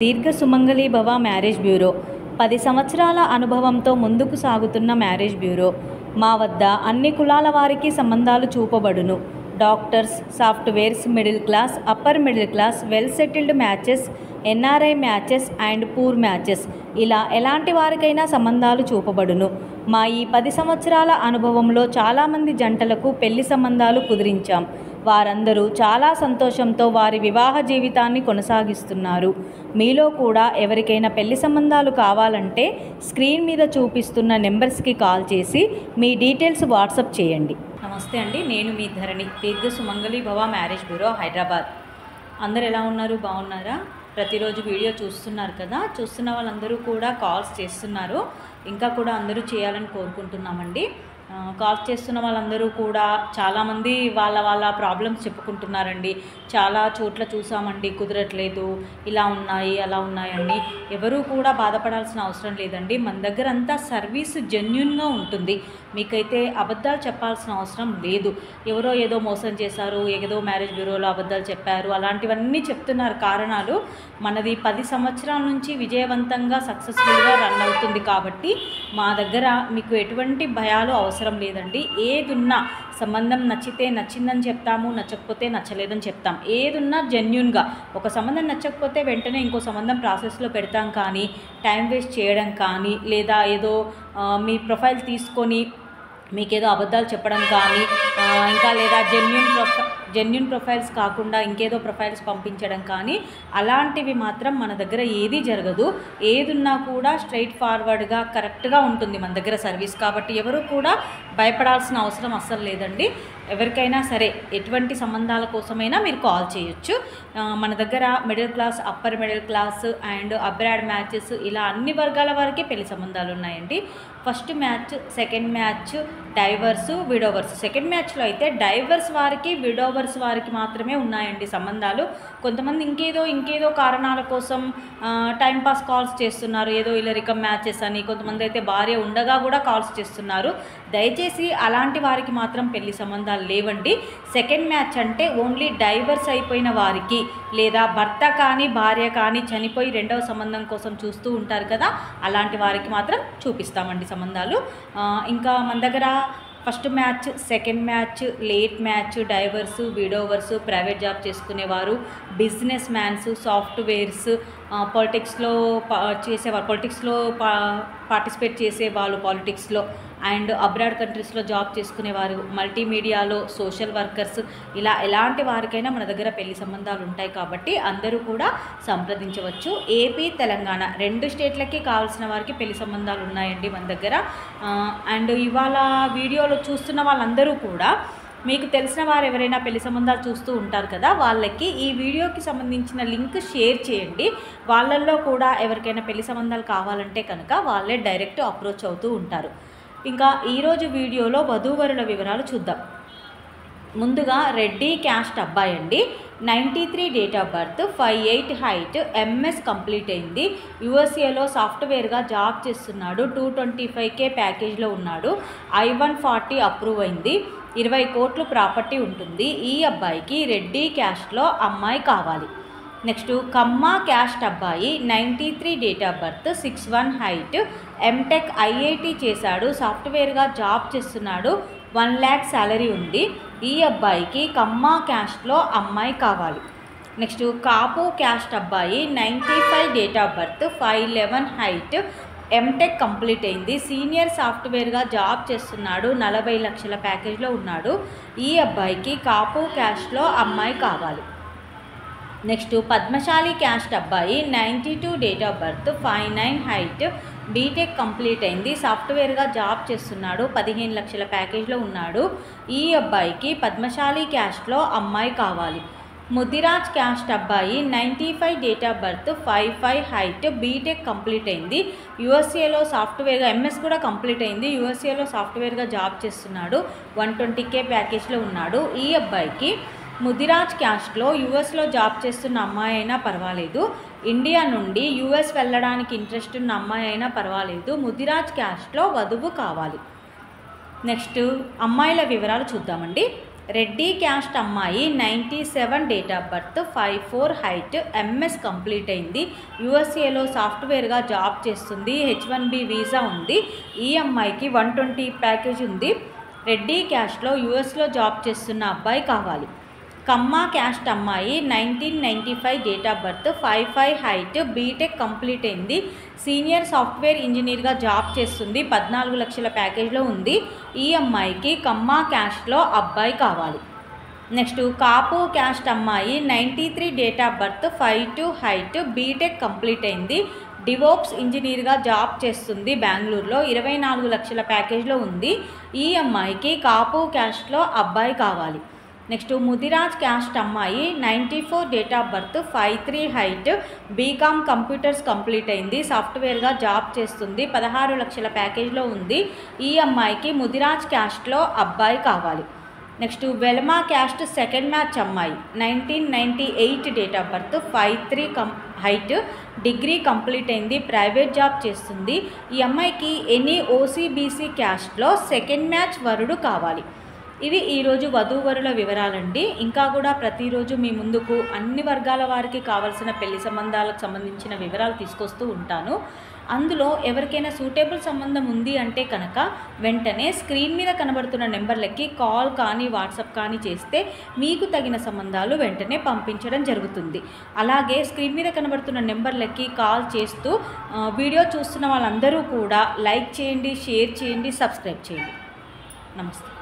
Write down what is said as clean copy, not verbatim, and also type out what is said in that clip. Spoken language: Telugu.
దీర్ఘ సుమంగళి భవ మ్యారేజ్ బ్యూరో 10 సంవత్సరాల అనుభవంతో ముందుకు సాగుతున్న మ్యారేజ్ బ్యూరో. మా వద్ద అన్ని కులాల వారికి సంబంధాలు చూపబడును. Doctors, softwares, middle class, upper middle class, well settled matches, NRI matches and poor matches, ఇలా ఎలాంటి వారికైనా సంబంధాలు చూపబడును. మా ఈ 10 సంవత్సరాల అనుభవంలో చాలామంది జంటలకు పెళ్లి సంబంధాలు కుదిరించాం. వారందరూ చాలా సంతోషంతో వారి వివాహ జీవితాన్ని కొనసాగిస్తున్నారు. మీలో కూడా ఎవరికైనా పెళ్లి సంబంధాలు కావాలంటే స్క్రీన్ మీద చూపిస్తున్న నెంబర్స్కి కాల్ చేసి మీ డీటెయిల్స్ వాట్సాప్ చేయండి. నమస్తే అండి, నేను మీ ధరణి, దీర్ఘ సుమంగళి భవ మ్యారేజ్ బ్యూరో, హైదరాబాద్. అందరు ఎలా ఉన్నారు? బాగున్నారా? ప్రతిరోజు వీడియో చూస్తున్నారు కదా, చూస్తున్న వాళ్ళందరూ కూడా కాల్స్ చేస్తున్నారు. ఇంకా కూడా అందరూ చేయాలని కోరుకుంటున్నామండి. కాల్స్ చేస్తున్న వాళ్ళందరూ కూడా చాలామంది వాళ్ళ ప్రాబ్లమ్స్ చెప్పుకుంటున్నారండి. చాలా చోట్ల చూసామండి, కుదరట్లేదు, ఇలా ఉన్నాయి అలా ఉన్నాయండి. ఎవరూ కూడా బాధపడాల్సిన అవసరం లేదండి. మన దగ్గర అంతా సర్వీస్ జెన్యూన్గా ఉంటుంది. మీకైతే అబద్ధాలు చెప్పాల్సిన అవసరం లేదు. ఎవరో ఏదో మోసం చేశారు, ఏదో మ్యారేజ్ బ్యూరోలో అబద్ధాలు చెప్పారు, అలాంటివన్నీ చెప్తున్నారు. కారణాలు మనది 10 సంవత్సరాల నుంచి విజయవంతంగా సక్సెస్ఫుల్గా రన్ అవుతుంది కాబట్టి మా దగ్గర మీకు ఎటువంటి భయాలు అవసరం లేదండి. ఏదున్నా సంబంధం నచ్చితే నచ్చిందని చెప్తాము, నచ్చకపోతే నచ్చలేదని చెప్తాం. ఏదున్నా జెన్యూన్గా. ఒక సంబంధం నచ్చకపోతే వెంటనే ఇంకో సంబంధం ప్రాసెస్లో పెడతాం, కానీ టైం వేస్ట్ చేయడం కానీ, లేదా ఏదో మీ ప్రొఫైల్ తీసుకొని మీకేదో అబద్ధాలు చెప్పడం కానీ, ఇంకా లేదా జెన్యూన్ ప్రొఫైల్స్ కాకుండా ఇంకేదో ప్రొఫైల్స్ పంపించడం కానీ, అలాంటివి మాత్రం మన దగ్గర ఏదీ జరగదు. ఏదున్నా కూడా స్ట్రైట్ ఫార్వర్డ్గా కరెక్ట్గా ఉంటుంది మన దగ్గర సర్వీస్. కాబట్టి ఎవరు కూడా భయపడాల్సిన అవసరం అస్సలు లేదండి. ఎవరికైనా సరే ఎటువంటి సంబంధాల కోసమైనా మీరు కాల్ చేయొచ్చు. మన దగ్గర middle class, upper middle class and abroad matches, ఇలా అన్ని వర్గాల వారికి పెళ్లి సంబంధాలు ఉన్నాయండి. First match, second match, divorce, widowers. Second మ్యాచ్లో అయితే డైవర్స్ వారికి, విడోవర్స్ వారికి మాత్రమే ఉన్నాయండి సంబంధాలు. కొంతమంది ఇంకేదో కారణాల కోసం టైంపాస్ కాల్స్ చేస్తున్నారు. ఏదో ఇల్లరికం మ్యాచెస్ అని, కొంతమంది అయితే భార్య ఉండగా కూడా కాల్స్ చేస్తున్నారు. దయచేసి అలాంటి వారికి మాత్రం పెళ్లి సంబంధాలు లేవండి. సెకండ్ మ్యాచ్ అంటే ఓన్లీ డైవర్స్ అయిపోయిన వారికి, లేదా భర్త కానీ భార్య కానీ చనిపోయి రెండవ సంబంధం కోసం చూస్తూ ఉంటారు కదా, అలాంటి వారికి మాత్రం చూపిస్తామండి సంబంధాలు. ఇంకా మన దగ్గర first match, second match, late match, divorce, widowers, private job చేసుకునేవారు, బిజినెస్ మ్యాన్స్, సాఫ్ట్వేర్స్, పాలిటిక్స్లో చేసేవారు, పాలిటిక్స్లో పార్టిసిపేట్ చేసేవాళ్ళు పాలిటిక్స్లో, అండ్ అబ్రాడ్ కంట్రీస్లో జాబ్ చేసుకునేవారు, మల్టీమీడియాలో సోషల్ వర్కర్స్, ఇలా ఎలాంటి వారికైనా మన దగ్గర పెళ్లి సంబంధాలు ఉంటాయి. కాబట్టి అందరూ కూడా సంప్రదించవచ్చు. ఏపీ, తెలంగాణ 2 స్టేట్లకి కావాల్సిన వారికి పెళ్లి సంబంధాలు ఉన్నాయండి మన దగ్గర. అండ్ ఇవాళ వీడియోలో చూస్తున్న వాళ్ళందరూ కూడా మీకు తెలిసిన వారు ఎవరైనా పెళ్లి సంబంధాలు చూస్తూ ఉంటారు కదా, వాళ్ళకి ఈ వీడియోకి సంబంధించిన లింక్ షేర్ చేయండి. వాళ్ళల్లో కూడా ఎవరికైనా పెళ్లి సంబంధాలు కావాలంటే కనుక వాళ్ళే డైరెక్ట్ అప్రోచ్ అవుతూ ఉంటారు. ఇంకా ఈరోజు వీడియోలో వధూవరుల వివరాలు చూద్దాం. ముందుగా రెడ్డి క్యాస్ట్ అబ్బాయి అండి. 93 date of birth, 5'8" height, MS complete అయింది. యూఎస్ఏలో సాఫ్ట్వేర్గా జాబ్ చేస్తున్నాడు. 225K ప్యాకేజ్లో ఉన్నాడు. I-140 అప్రూవ్ అయింది. 20 కోట్లు ప్రాపర్టీ ఉంటుంది. ఈ అబ్బాయికి రెడ్డి క్యాస్ట్లో అమ్మాయి కావాలి. నెక్స్ట్ కమ్మ క్యాస్ట్ అబ్బాయి, 93 date of birth, 6'1" height, M Tech IIT చేశాడు. సాఫ్ట్వేర్గా జాబ్ చేస్తున్నాడు. 1 lakh శాలరీ ఉంది. ఈ అబ్బాయికి కమ్మ క్యాస్ట్లో అమ్మాయి కావాలి. నెక్స్ట్ కాపు క్యాస్ట్ అబ్బాయి, 95 date of birth, 5'11" height, M Tech complete అయింది. సీనియర్ సాఫ్ట్వేర్గా జాబ్ చేస్తున్నాడు. 40 లక్షల ప్యాకేజ్లో ఉన్నాడు. ఈ అబ్బాయికి కాపు క్యాస్ట్లో అమ్మాయి కావాలి. నెక్స్ట్ పద్మశాలి క్యాస్ట్ అబ్బాయి, 92 date of birth, 5'9" height, B Tech complete అయింది. సాఫ్ట్వేర్గా జాబ్ చేస్తున్నాడు. 15 లక్షల ప్యాకేజ్లో ఉన్నాడు. ఈ అబ్బాయికి పద్మశాలి క్యాస్ట్లో అమ్మాయి కావాలి. ముదిరాజ్ క్యాస్ట్ అబ్బాయి, 95 date of birth, 5'5" height, B Tech complete అయింది. యూఎస్ఏలో సాఫ్ట్వేర్గా ఎంఎస్ కూడా కంప్లీట్ అయింది. యూఎస్ఏలో సాఫ్ట్వేర్గా జాబ్ చేస్తున్నాడు. 120K ప్యాకేజ్లో ఉన్నాడు. ఈ అబ్బాయికి ముదిరాజ్ క్యాస్ట్లో యూఎస్లో జాబ్ చేస్తున్న అమ్మాయి అయినా పర్వాలేదు, ఇండియా నుండి యూఎస్ వెళ్ళడానికి ఇంట్రెస్ట్ ఉన్న అమ్మాయి అయినా పర్వాలేదు, ముదిరాజ్ క్యాస్ట్లో వధువు కావాలి. నెక్స్ట్ అమ్మాయిల వివరాలు చూద్దామండి. రెడ్డి క్యాస్ట్ అమ్మాయి 97 date of birth, 5'4" height, MS complete అయింది, యూఎస్ఏలో సాఫ్ట్వేర్గా జాబ్ చేస్తుంది, H1B వీసా ఉంది. ఈ అమ్మాయికి 120 ప్యాకేజ్ ఉంది. రెడ్డి క్యాస్ట్లో యూఎస్లో జాబ్ చేస్తున్న అబ్బాయి కావాలి. కమ్మ క్యాస్ట్ అమ్మాయి 1995 date of birth, 5'5" height, B Tech complete అయింది, సీనియర్ సాఫ్ట్వేర్ ఇంజనీర్గా జాబ్ చేస్తుంది, 14 లక్షల ప్యాకేజ్లో ఉంది. ఈ అమ్మాయికి కమ్మ క్యాస్ట్లో అబ్బాయి కావాలి. నెక్స్ట్ కాపు క్యాస్ట్ అమ్మాయి 93 date of birth, 5'2" height, B Tech complete అయింది, డివోప్స్ ఇంజనీర్గా జాబ్ చేస్తుంది, బెంగళూరులో, 24 లక్షల ప్యాకేజ్లో ఉంది. ఈ అమ్మాయికి కాపు క్యాస్ట్లో అబ్బాయి కావాలి. నెక్స్ట్ ముదిరాజ్ క్యాస్ట్ అమ్మాయి 94 date of birth, 5'3" height, B Com computers complete అయింది, సాఫ్ట్వేర్గా జాబ్ చేస్తుంది, 16 లక్షల ప్యాకేజ్లో ఉంది. ఈ అమ్మాయికి ముదిరాజ్ క్యాస్ట్లో అబ్బాయి కావాలి. Next Velama caste second match అమ్మాయి 1998 date of birth, 5'3" height, degree complete అయింది, ప్రైవేట్ జాబ్ చేస్తుంది. ఈ అమ్మాయికి ఎనీ ఓసీబీసీ క్యాస్ట్లో సెకండ్ మ్యాచ్ వరుడు కావాలి. ఇవి ఈరోజు వధూవరుల వివరాలండి. ఇంకా కూడా ప్రతిరోజు మీ ముందుకు అన్ని వర్గాల వారికి కావాల్సిన పెళ్లి సంబంధాలకు సంబంధించిన వివరాలు తీసుకొస్తూ ఉంటాను. అందులో ఎవరికైనా సూటబుల్ సంబంధం ఉంది అంటే కనుక వెంటనే స్క్రీన్ మీద కనబడుతున్న నెంబర్లకి కాల్ కానీ వాట్సాప్ కానీ చేస్తే మీకు తగిన సంబంధాలు వెంటనే పంపించడం జరుగుతుంది. అలాగే స్క్రీన్ మీద కనబడుతున్న నెంబర్లకి కాల్ చేస్తూ వీడియో చూస్తున్న వాళ్ళందరూ కూడా లైక్ చేయండి, షేర్ చేయండి, సబ్స్క్రైబ్ చేయండి. నమస్తే.